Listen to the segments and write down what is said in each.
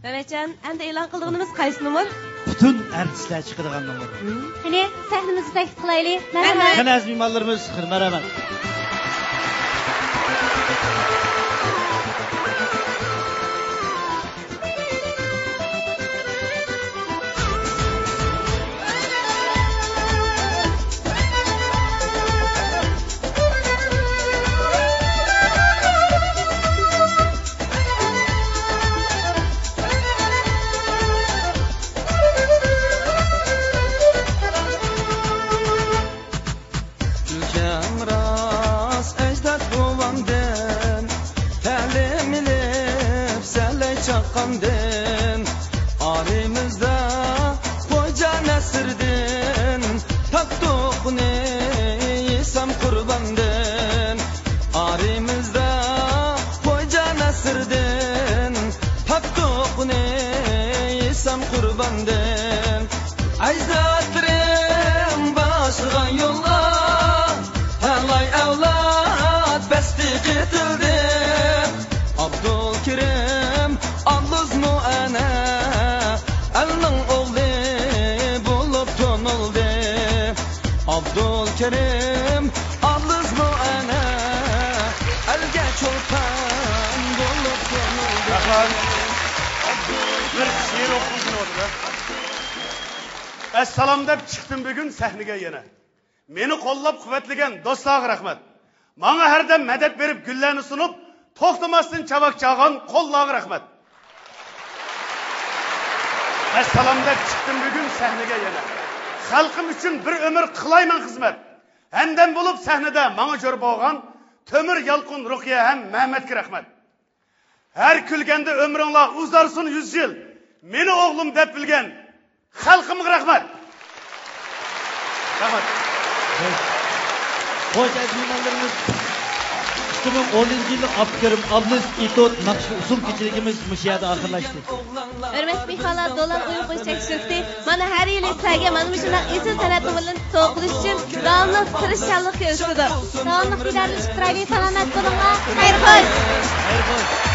Mehmetcan, endi e'lon qilganimiz qaysi numar? Bütün artistlar chiqadigan numar. Qani, sahnamizni taklif qilaylik. Marhamat. Qani aziz mehmonlarimiz, marhamat. Arimizde koca nesrdin taktuk ne isem kurbandın. Arimizde koca nesrdin taktuk ne isem kurbandın. Ecdatlarım başlayan yollar helay evlat besti getirdi. Abdülkerim Andız mu ana Elnin oğlu bulup tonuldu. Abdülkerim Andız mu ana Elge çolpan bulup tonuldu. Bir şiir okudun orada. Esselam deb çıktım bugün sahneye yine. Meni qo'llab quvvatlagan do'stlarga rahmat. Menga har dam madad berib gullarni sunib, to'xtamasdan chavak chag'an qo'llarga rahmat. Esselam deb çıktım bugün sahneye yine. Xalqim uchun bir ömür qilayman xizmat. Hamdam bo'lib sahnada menga jo'r bo'lgan Tömür Yalqın Ruqiya ham Mehmetga rahmat. Her külgende ömrünla uzarsın 100 yıl. Meni oğlum deb bilgen xalqimga rahmat. Rahmat. Hoş aziz mehmonlarimiz, 2010 yılı Abdülkerim Abdüz İtot Nakşi usul keçiligimiz müşahede ahırlaştı. Hürmetli mehmonlar, dolan o'yin qo'yish chekishdi. Mana har yil ertaga mana shunday esil san'at bilan to'qilish uchun davomli tirishchanlik ko'rsatdi. Davomli fikrlaringiz chiroyli salomat bo'linglar. Xayr xo'sh. Hayır boş.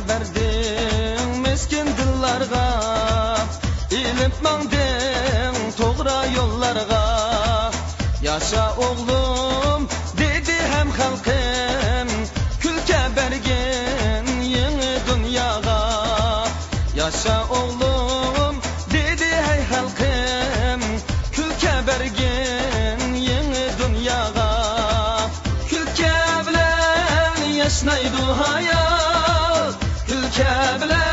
Verdin miskin dillarga ilip mangdin to'g'ri yo'llarga yaşa oğlum dedi hem halkım külke bergin yeni dünyaga yaşa oğlum dedi hey halkım külke bergin yeni dünyaga külke bilen yaşnaydı hayat Külke bilen